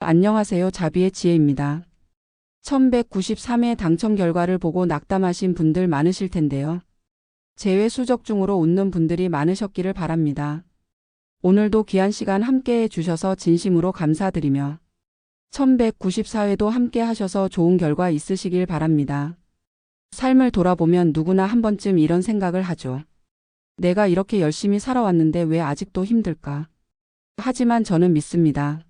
안녕하세요. 자비의 지혜입니다. 1193회 당첨 결과를 보고 낙담하신 분들 많으실 텐데요. 재회 수적 중으로 웃는 분들이 많으셨기를 바랍니다. 오늘도 귀한 시간 함께 해주셔서 진심으로 감사드리며 1194회도 함께 하셔서 좋은 결과 있으시길 바랍니다. 삶을 돌아보면 누구나 한 번쯤 이런 생각을 하죠. 내가 이렇게 열심히 살아왔는데 왜 아직도 힘들까? 하지만 저는 믿습니다.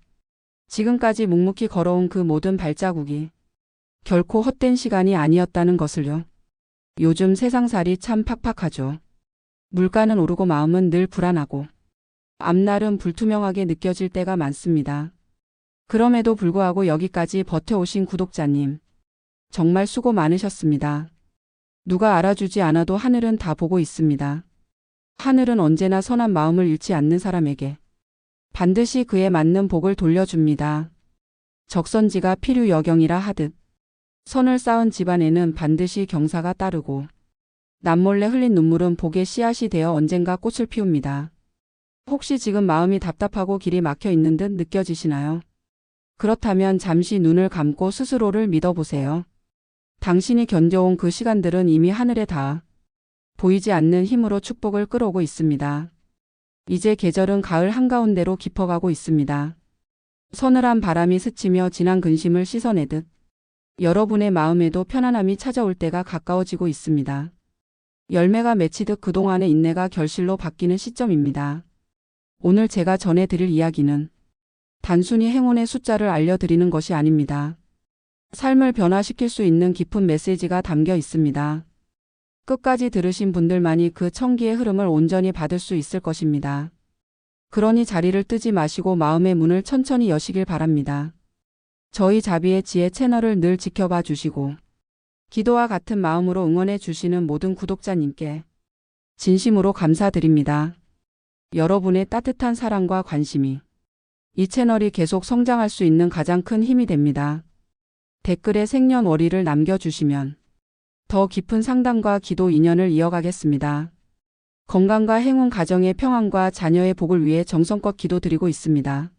지금까지 묵묵히 걸어온 그 모든 발자국이 결코 헛된 시간이 아니었다는 것을요. 요즘 세상살이 참 팍팍하죠. 물가는 오르고 마음은 늘 불안하고 앞날은 불투명하게 느껴질 때가 많습니다. 그럼에도 불구하고 여기까지 버텨오신 구독자님, 정말 수고 많으셨습니다. 누가 알아주지 않아도 하늘은 다 보고 있습니다. 하늘은 언제나 선한 마음을 잃지 않는 사람에게 반드시 그에 맞는 복을 돌려줍니다. 적선지가 필요여경이라 하듯 선을 쌓은 집안에는 반드시 경사가 따르고 남몰래 흘린 눈물은 복의 씨앗이 되어 언젠가 꽃을 피웁니다. 혹시 지금 마음이 답답하고 길이 막혀 있는 듯 느껴지시나요? 그렇다면 잠시 눈을 감고 스스로를 믿어보세요. 당신이 견뎌온 그 시간들은 이미 하늘에 닿아 보이지 않는 힘으로 축복을 끌어오고 있습니다. 이제 계절은 가을 한가운데로 깊어가고 있습니다. 서늘한 바람이 스치며 지난 근심을 씻어내듯 여러분의 마음에도 편안함이 찾아올 때가 가까워지고 있습니다. 열매가 맺히듯 그동안의 인내가 결실로 바뀌는 시점입니다. 오늘 제가 전해드릴 이야기는 단순히 행운의 숫자를 알려드리는 것이 아닙니다. 삶을 변화시킬 수 있는 깊은 메시지가 담겨 있습니다. 끝까지 들으신 분들만이 그 청기의 흐름을 온전히 받을 수 있을 것입니다. 그러니 자리를 뜨지 마시고 마음의 문을 천천히 여시길 바랍니다. 저희 자비의 지혜 채널을 늘 지켜봐 주시고 기도와 같은 마음으로 응원해 주시는 모든 구독자님께 진심으로 감사드립니다. 여러분의 따뜻한 사랑과 관심이 이 채널이 계속 성장할 수 있는 가장 큰 힘이 됩니다. 댓글에 생년월일을 남겨주시면 더 깊은 상담과 기도 인연을 이어가겠습니다. 건강과 행운 가정의 평안과 자녀의 복을 위해 정성껏 기도드리고 있습니다.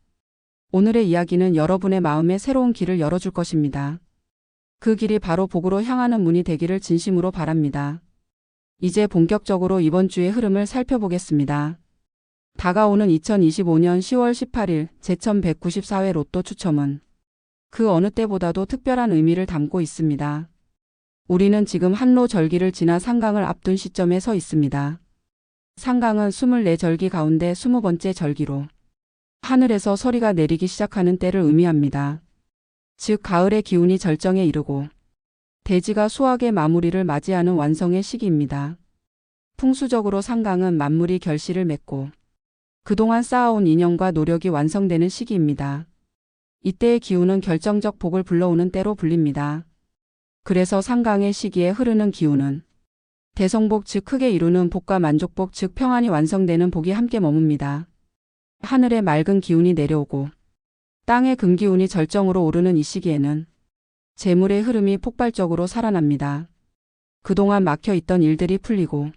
오늘의 이야기는 여러분의 마음에 새로운 길을 열어줄 것입니다. 그 길이 바로 복으로 향하는 문이 되기를 진심으로 바랍니다. 이제 본격적으로 이번 주의 흐름을 살펴보겠습니다. 다가오는 2025년 10월 18일 제1194회 로또 추첨은 그 어느 때보다도 특별한 의미를 담고 있습니다. 우리는 지금 한로절기를 지나 상강을 앞둔 시점에 서 있습니다. 상강은 24절기 가운데 20번째 절기로 하늘에서 서리가 내리기 시작하는 때를 의미합니다. 즉 가을의 기운이 절정에 이르고 대지가 수확의 마무리를 맞이하는 완성의 시기입니다. 풍수적으로 상강은 만물이 결실을 맺고 그동안 쌓아온 인연과 노력이 완성되는 시기입니다. 이때의 기운은 결정적 복을 불러오는 때로 불립니다. 그래서 상강의 시기에 흐르는 기운은 대성복 즉 크게 이루는 복과 만족복 즉 평안이 완성되는 복이 함께 머뭅니다. 하늘에 맑은 기운이 내려오고 땅의 금기운이 절정으로 오르는 이 시기에는 재물의 흐름이 폭발적으로 살아납니다. 그동안 막혀있던 일들이 풀리고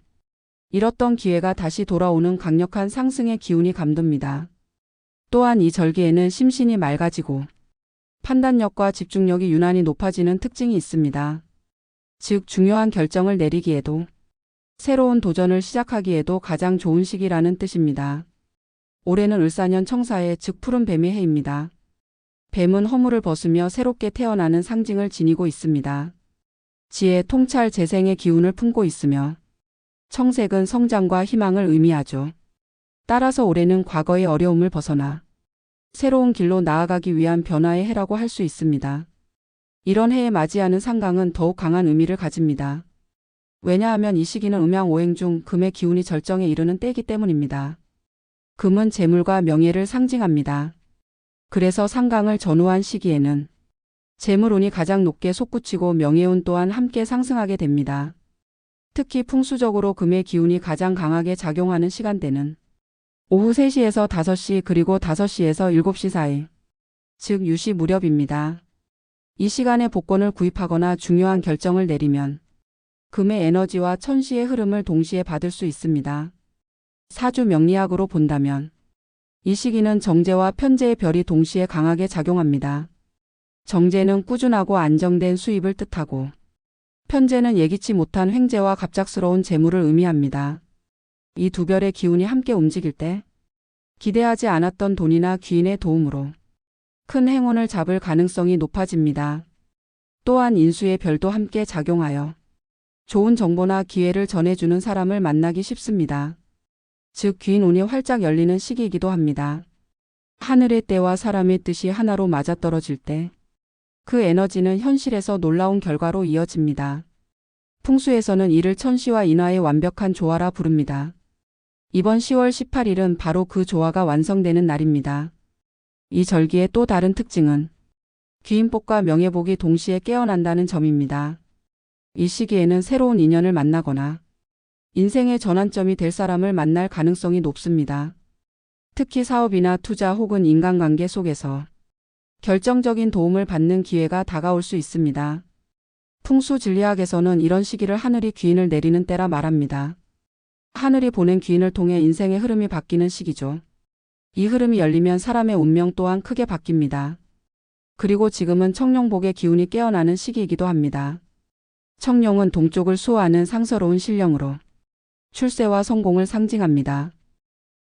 잃었던 기회가 다시 돌아오는 강력한 상승의 기운이 감돕니다. 또한 이 절기에는 심신이 맑아지고 판단력과 집중력이 유난히 높아지는 특징이 있습니다. 즉 중요한 결정을 내리기에도 새로운 도전을 시작하기에도 가장 좋은 시기라는 뜻입니다. 올해는 을사년 청사해 즉 푸른 뱀의 해입니다. 뱀은 허물을 벗으며 새롭게 태어나는 상징을 지니고 있습니다. 지혜, 통찰, 재생의 기운을 품고 있으며 청색은 성장과 희망을 의미하죠. 따라서 올해는 과거의 어려움을 벗어나 새로운 길로 나아가기 위한 변화의 해라고 할 수 있습니다. 이런 해에 맞이하는 상강은 더욱 강한 의미를 가집니다. 왜냐하면 이 시기는 음양오행 중 금의 기운이 절정에 이르는 때이기 때문입니다. 금은 재물과 명예를 상징합니다. 그래서 상강을 전후한 시기에는 재물운이 가장 높게 솟구치고 명예운 또한 함께 상승하게 됩니다. 특히 풍수적으로 금의 기운이 가장 강하게 작용하는 시간대는 오후 3시에서 5시 그리고 5시에서 7시 사이, 즉 유시 무렵입니다. 이 시간에 복권을 구입하거나 중요한 결정을 내리면 금의 에너지와 천시의 흐름을 동시에 받을 수 있습니다. 사주 명리학으로 본다면 이 시기는 정제와 편제의 별이 동시에 강하게 작용합니다. 정제는 꾸준하고 안정된 수입을 뜻하고 편제는 예기치 못한 횡재와 갑작스러운 재물을 의미합니다. 이 두 별의 기운이 함께 움직일 때 기대하지 않았던 돈이나 귀인의 도움으로 큰 행운을 잡을 가능성이 높아집니다. 또한 인수의 별도 함께 작용하여 좋은 정보나 기회를 전해주는 사람을 만나기 쉽습니다. 즉 귀인 운이 활짝 열리는 시기이기도 합니다. 하늘의 때와 사람의 뜻이 하나로 맞아떨어질 때 그 에너지는 현실에서 놀라운 결과로 이어집니다. 풍수에서는 이를 천시와 인화의 완벽한 조화라 부릅니다. 이번 10월 18일은 바로 그 조화가 완성되는 날입니다. 이 절기의 또 다른 특징은 귀인복과 명예복이 동시에 깨어난다는 점입니다. 이 시기에는 새로운 인연을 만나거나 인생의 전환점이 될 사람을 만날 가능성이 높습니다. 특히 사업이나 투자 혹은 인간관계 속에서 결정적인 도움을 받는 기회가 다가올 수 있습니다. 풍수진리학에서는 이런 시기를 하늘이 귀인을 내리는 때라 말합니다. 하늘이 보낸 귀인을 통해 인생의 흐름이 바뀌는 시기죠. 이 흐름이 열리면 사람의 운명 또한 크게 바뀝니다. 그리고 지금은 청룡복의 기운이 깨어나는 시기이기도 합니다. 청룡은 동쪽을 수호하는 상서로운 신령으로 출세와 성공을 상징합니다.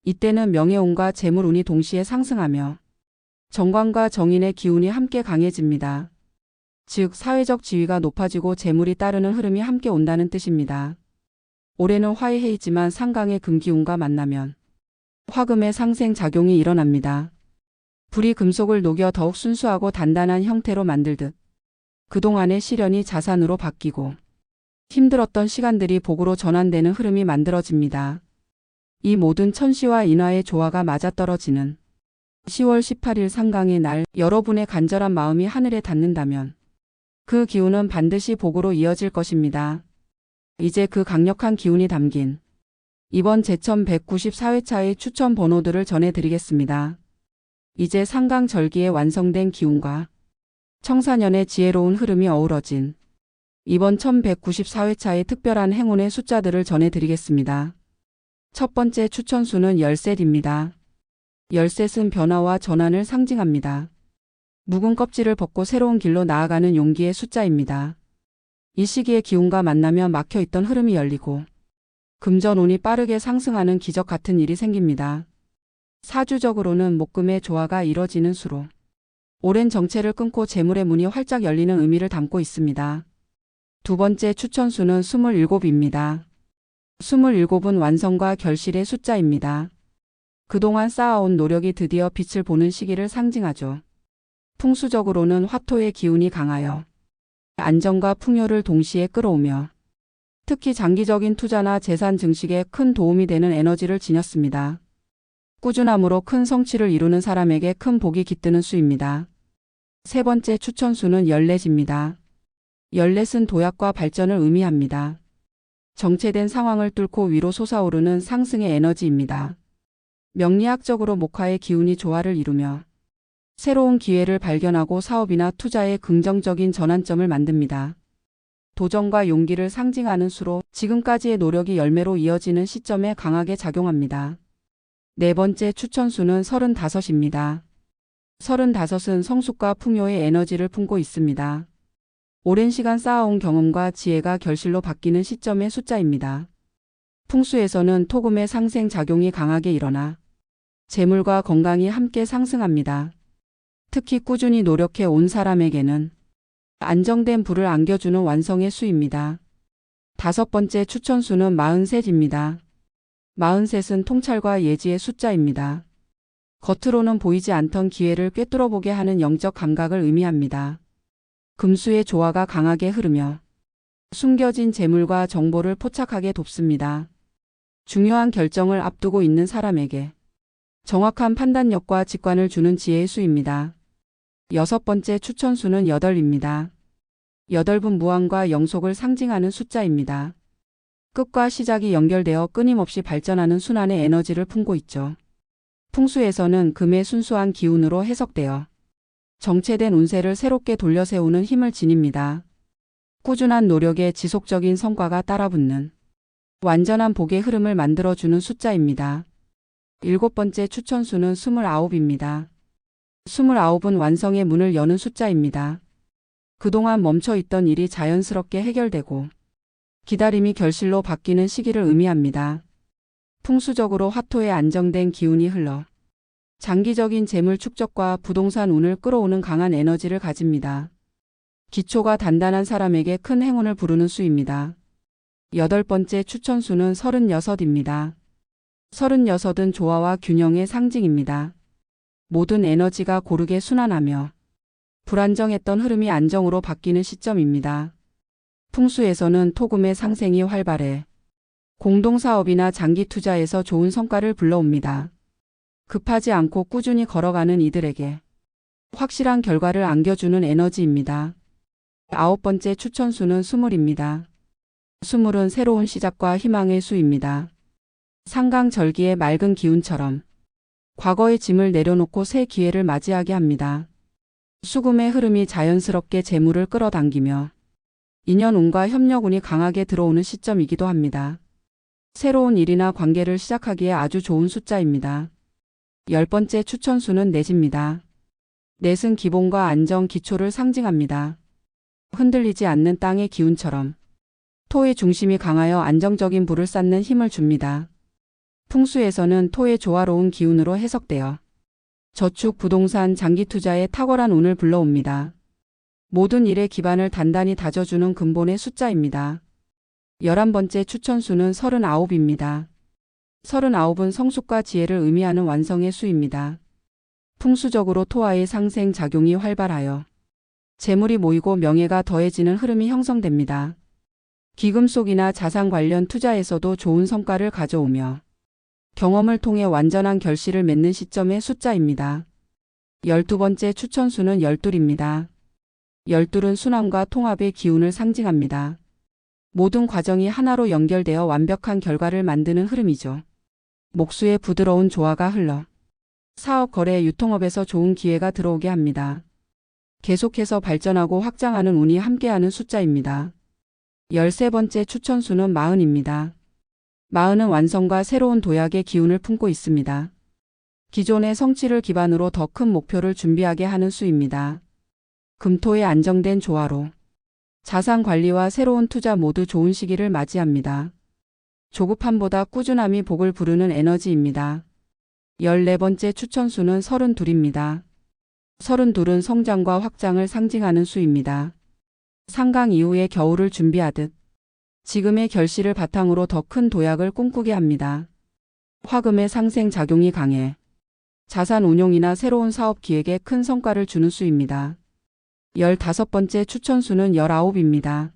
이때는 명예운과 재물운이 동시에 상승하며 정관과 정인의 기운이 함께 강해집니다. 즉 사회적 지위가 높아지고 재물이 따르는 흐름이 함께 온다는 뜻입니다. 올해는 화해이지만 상강의 금기운과 만나면 화금의 상생 작용이 일어납니다. 불이 금속을 녹여 더욱 순수하고 단단한 형태로 만들듯 그동안의 시련이 자산으로 바뀌고 힘들었던 시간들이 복으로 전환되는 흐름이 만들어집니다. 이 모든 천시와 인화의 조화가 맞아떨어지는 10월 18일 상강의 날 여러분의 간절한 마음이 하늘에 닿는다면 그 기운은 반드시 복으로 이어질 것입니다. 이제 그 강력한 기운이 담긴 이번 제천 194회차의 추천 번호들을 전해드리겠습니다. 이제 상강 절기에 완성된 기운과 청사년의 지혜로운 흐름이 어우러진 이번 1194회차의 특별한 행운의 숫자들을 전해드리겠습니다. 첫 번째 추천수는 13입니다. 13은 변화와 전환을 상징합니다. 묵은 껍질을 벗고 새로운 길로 나아가는 용기의 숫자입니다. 이 시기의 기운과 만나면 막혀있던 흐름이 열리고 금전운이 빠르게 상승하는 기적 같은 일이 생깁니다. 사주적으로는 목금의 조화가 이뤄지는 수로 오랜 정체를 끊고 재물의 문이 활짝 열리는 의미를 담고 있습니다. 두 번째 추천수는 27입니다. 27은 완성과 결실의 숫자입니다. 그동안 쌓아온 노력이 드디어 빛을 보는 시기를 상징하죠. 풍수적으로는 화토의 기운이 강하여 안정과 풍요를 동시에 끌어오며 특히 장기적인 투자나 재산 증식에 큰 도움이 되는 에너지를 지녔습니다. 꾸준함으로 큰 성취를 이루는 사람에게 큰 복이 깃드는 수입니다. 세 번째 추천수는 14입니다. 14은 도약과 발전을 의미합니다. 정체된 상황을 뚫고 위로 솟아오르는 상승의 에너지입니다. 명리학적으로 목화의 기운이 조화를 이루며 새로운 기회를 발견하고 사업이나 투자에 긍정적인 전환점을 만듭니다. 도전과 용기를 상징하는 수로 지금까지의 노력이 열매로 이어지는 시점에 강하게 작용합니다. 네 번째 추천수는 35입니다. 35은 성숙과 풍요의 에너지를 품고 있습니다. 오랜 시간 쌓아온 경험과 지혜가 결실로 바뀌는 시점의 숫자입니다. 풍수에서는 토금의 상생 작용이 강하게 일어나 재물과 건강이 함께 상승합니다. 특히 꾸준히 노력해 온 사람에게는 안정된 부를 안겨주는 완성의 수입니다. 다섯 번째 추천수는 43입니다. 43은 통찰과 예지의 숫자입니다. 겉으로는 보이지 않던 기회를 꿰뚫어보게 하는 영적 감각을 의미합니다. 금수의 조화가 강하게 흐르며 숨겨진 재물과 정보를 포착하게 돕습니다. 중요한 결정을 앞두고 있는 사람에게 정확한 판단력과 직관을 주는 지혜의 수입니다. 여섯 번째 추천수는 8입니다. 8은 무한과 영속을 상징하는 숫자입니다. 끝과 시작이 연결되어 끊임없이 발전하는 순환의 에너지를 품고 있죠. 풍수에서는 금의 순수한 기운으로 해석되어 정체된 운세를 새롭게 돌려세우는 힘을 지닙니다. 꾸준한 노력에 지속적인 성과가 따라붙는 완전한 복의 흐름을 만들어주는 숫자입니다. 7번째 추천수는 29입니다. 29은 완성의 문을 여는 숫자입니다. 그동안 멈춰 있던 일이 자연스럽게 해결되고 기다림이 결실로 바뀌는 시기를 의미합니다. 풍수적으로 화토의 안정된 기운이 흘러 장기적인 재물 축적과 부동산 운을 끌어오는 강한 에너지를 가집니다. 기초가 단단한 사람에게 큰 행운을 부르는 수입니다. 8번째 추천수는 36입니다. 36은 조화와 균형의 상징입니다. 모든 에너지가 고르게 순환하며 불안정했던 흐름이 안정으로 바뀌는 시점입니다. 풍수에서는 토금의 상생이 활발해 공동사업이나 장기 투자에서 좋은 성과를 불러옵니다. 급하지 않고 꾸준히 걸어가는 이들에게 확실한 결과를 안겨주는 에너지입니다. 9번째 추천수는 20입니다. 20은 새로운 시작과 희망의 수입니다. 상강절기의 맑은 기운처럼 과거의 짐을 내려놓고 새 기회를 맞이하게 합니다. 수금의 흐름이 자연스럽게 재물을 끌어당기며 인연운과 협력운이 강하게 들어오는 시점이기도 합니다. 새로운 일이나 관계를 시작하기에 아주 좋은 숫자입니다. 10번째 추천수는 넷입니다. 넷은 기본과 안정, 기초를 상징합니다. 흔들리지 않는 땅의 기운처럼 토의 중심이 강하여 안정적인 불을 쌓는 힘을 줍니다. 풍수에서는 토의 조화로운 기운으로 해석되어 저축, 부동산, 장기 투자에 탁월한 운을 불러옵니다. 모든 일의 기반을 단단히 다져주는 근본의 숫자입니다. 11번째 추천수는 39입니다. 39은 성숙과 지혜를 의미하는 완성의 수입니다. 풍수적으로 토와의 상생 작용이 활발하여 재물이 모이고 명예가 더해지는 흐름이 형성됩니다. 기금속이나 자산 관련 투자에서도 좋은 성과를 가져오며 경험을 통해 완전한 결실을 맺는 시점의 숫자입니다. 12번째 추천수는 12입니다. 12은 순환과 통합의 기운을 상징합니다. 모든 과정이 하나로 연결되어 완벽한 결과를 만드는 흐름이죠. 목수의 부드러운 조화가 흘러 사업, 거래, 유통업에서 좋은 기회가 들어오게 합니다. 계속해서 발전하고 확장하는 운이 함께하는 숫자입니다. 13번째 추천수는 40입니다. 40은 완성과 새로운 도약의 기운을 품고 있습니다. 기존의 성취를 기반으로 더 큰 목표를 준비하게 하는 수입니다. 금토의 안정된 조화로 자산 관리와 새로운 투자 모두 좋은 시기를 맞이합니다. 조급함보다 꾸준함이 복을 부르는 에너지입니다. 14번째 추천수는 32입니다. 32은 성장과 확장을 상징하는 수입니다. 상강 이후의 겨울을 준비하듯 지금의 결실을 바탕으로 더 큰 도약을 꿈꾸게 합니다. 화금의 상생 작용이 강해 자산 운용이나 새로운 사업 기획에 큰 성과를 주는 수입니다. 15번째 추천수는 19입니다.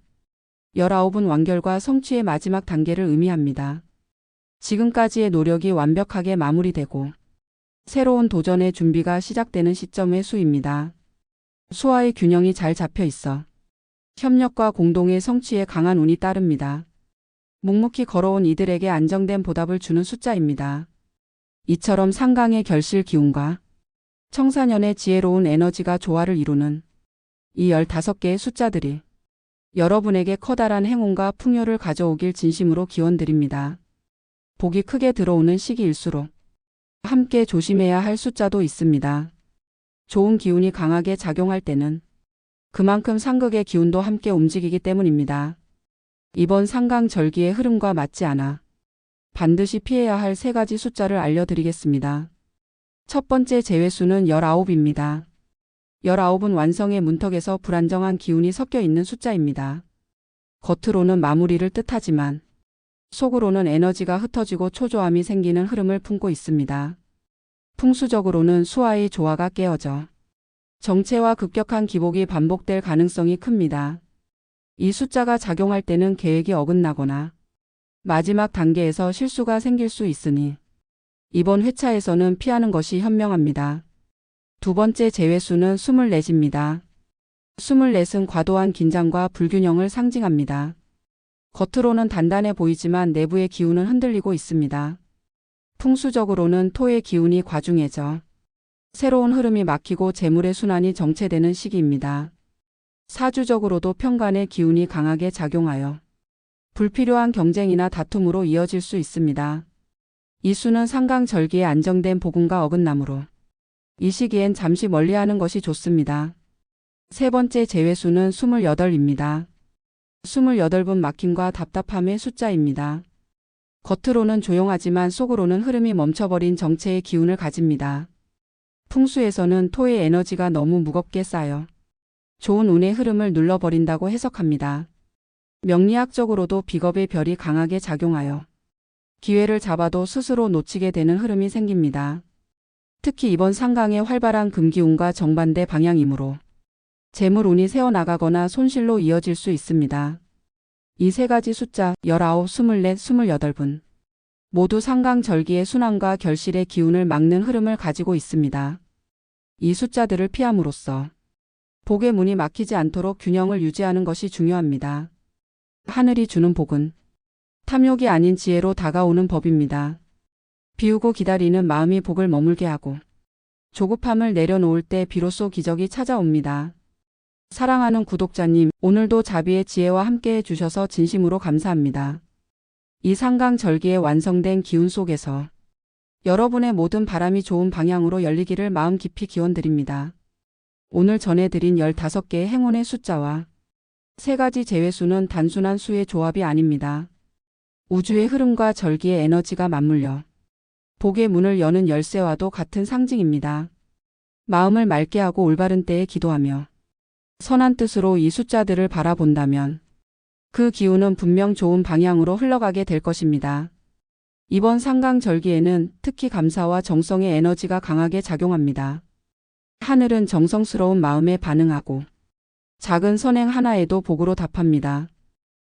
19은 완결과 성취의 마지막 단계를 의미합니다. 지금까지의 노력이 완벽하게 마무리되고 새로운 도전의 준비가 시작되는 시점의 수입니다. 수와의 균형이 잘 잡혀 있어 협력과 공동의 성취에 강한 운이 따릅니다. 묵묵히 걸어온 이들에게 안정된 보답을 주는 숫자입니다. 이처럼 상강의 결실 기운과 청사년의 지혜로운 에너지가 조화를 이루는 이 15개의 숫자들이 여러분에게 커다란 행운과 풍요를 가져오길 진심으로 기원드립니다. 복이 크게 들어오는 시기일수록 함께 조심해야 할 숫자도 있습니다. 좋은 기운이 강하게 작용할 때는 그만큼 상극의 기운도 함께 움직이기 때문입니다. 이번 상강절기의 흐름과 맞지 않아 반드시 피해야 할 3가지 숫자를 알려드리겠습니다. 첫 번째 제외수는 19입니다. 19은 완성의 문턱에서 불안정한 기운이 섞여 있는 숫자입니다. 겉으로는 마무리를 뜻하지만 속으로는 에너지가 흩어지고 초조함이 생기는 흐름을 품고 있습니다. 풍수적으로는 수와의 조화가 깨어져 정체와 급격한 기복이 반복될 가능성이 큽니다. 이 숫자가 작용할 때는 계획이 어긋나거나 마지막 단계에서 실수가 생길 수 있으니 이번 회차에서는 피하는 것이 현명합니다. 두 번째 제외수는 24입니다. 24은 과도한 긴장과 불균형을 상징합니다. 겉으로는 단단해 보이지만 내부의 기운은 흔들리고 있습니다. 풍수적으로는 토의 기운이 과중해져 새로운 흐름이 막히고 재물의 순환이 정체되는 시기입니다. 사주적으로도 편관의 기운이 강하게 작용하여 불필요한 경쟁이나 다툼으로 이어질 수 있습니다. 이 수는 상강절기에 안정된 복음과 어긋나므로 이 시기엔 잠시 멀리하는 것이 좋습니다. 세 번째 제외수는 28입니다. 28분 막힘과 답답함의 숫자입니다. 겉으로는 조용하지만 속으로는 흐름이 멈춰버린 정체의 기운을 가집니다. 풍수에서는 토의 에너지가 너무 무겁게 쌓여 좋은 운의 흐름을 눌러버린다고 해석합니다. 명리학적으로도 비겁의 별이 강하게 작용하여 기회를 잡아도 스스로 놓치게 되는 흐름이 생깁니다. 특히 이번 상강의 활발한 금기운과 정반대 방향이므로 재물운이 새어나가거나 손실로 이어질 수 있습니다. 이 세 가지 숫자 19, 24, 28분 모두 상강절기의 순환과 결실의 기운을 막는 흐름을 가지고 있습니다. 이 숫자들을 피함으로써 복의 문이 막히지 않도록 균형을 유지하는 것이 중요합니다. 하늘이 주는 복은 탐욕이 아닌 지혜로 다가오는 법입니다. 비우고 기다리는 마음이 복을 머물게 하고 조급함을 내려놓을 때 비로소 기적이 찾아옵니다. 사랑하는 구독자님, 오늘도 자비의 지혜와 함께 해주셔서 진심으로 감사합니다. 이 상강절기에 완성된 기운 속에서 여러분의 모든 바람이 좋은 방향으로 열리기를 마음 깊이 기원드립니다. 오늘 전해드린 15개의 행운의 숫자와 3가지 제외수는 단순한 수의 조합이 아닙니다. 우주의 흐름과 절기의 에너지가 맞물려 복의 문을 여는 열쇠와도 같은 상징입니다. 마음을 맑게 하고 올바른 때에 기도하며 선한 뜻으로 이 숫자들을 바라본다면 그 기운은 분명 좋은 방향으로 흘러가게 될 것입니다. 이번 상강절기에는 특히 감사와 정성의 에너지가 강하게 작용합니다. 하늘은 정성스러운 마음에 반응하고 작은 선행 하나에도 복으로 답합니다.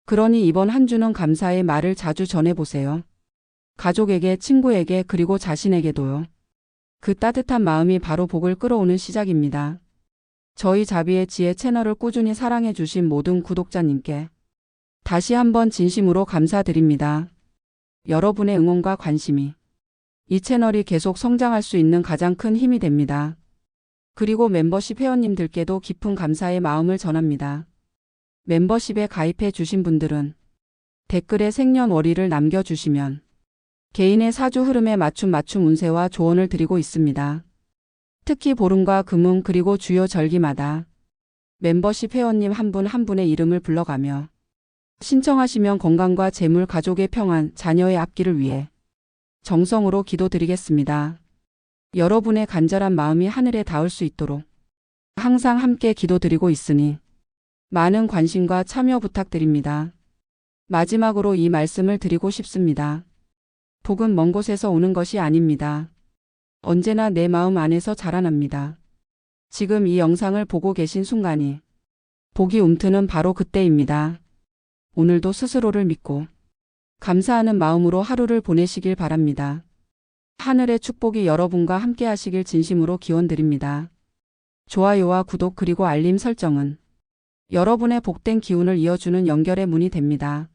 그러니 이번 한 주는 감사의 말을 자주 전해보세요. 가족에게, 친구에게, 그리고 자신에게도요. 그 따뜻한 마음이 바로 복을 끌어오는 시작입니다. 저희 자비의 지혜 채널을 꾸준히 사랑해주신 모든 구독자님께 다시 한번 진심으로 감사드립니다. 여러분의 응원과 관심이 이 채널이 계속 성장할 수 있는 가장 큰 힘이 됩니다. 그리고 멤버십 회원님들께도 깊은 감사의 마음을 전합니다. 멤버십에 가입해 주신 분들은 댓글에 생년월일을 남겨주시면 개인의 사주 흐름에 맞춤 운세와 조언을 드리고 있습니다. 특히 보름과 금운 그리고 주요 절기마다 멤버십 회원님 한 분 한 분의 이름을 불러가며 신청하시면 건강과 재물, 가족의 평안, 자녀의 앞길을 위해 정성으로 기도드리겠습니다. 여러분의 간절한 마음이 하늘에 닿을 수 있도록 항상 함께 기도드리고 있으니 많은 관심과 참여 부탁드립니다. 마지막으로 이 말씀을 드리고 싶습니다. 복은 먼 곳에서 오는 것이 아닙니다. 언제나 내 마음 안에서 자라납니다. 지금 이 영상을 보고 계신 순간이 복이 움트는 바로 그때입니다. 오늘도 스스로를 믿고 감사하는 마음으로 하루를 보내시길 바랍니다. 하늘의 축복이 여러분과 함께 하시길 진심으로 기원드립니다. 좋아요와 구독 그리고 알림 설정은 여러분의 복된 기운을 이어주는 연결의 문이 됩니다.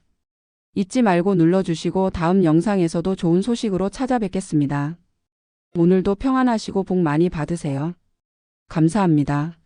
잊지 말고 눌러주시고 다음 영상에서도 좋은 소식으로 찾아뵙겠습니다. 오늘도 평안하시고 복 많이 받으세요. 감사합니다.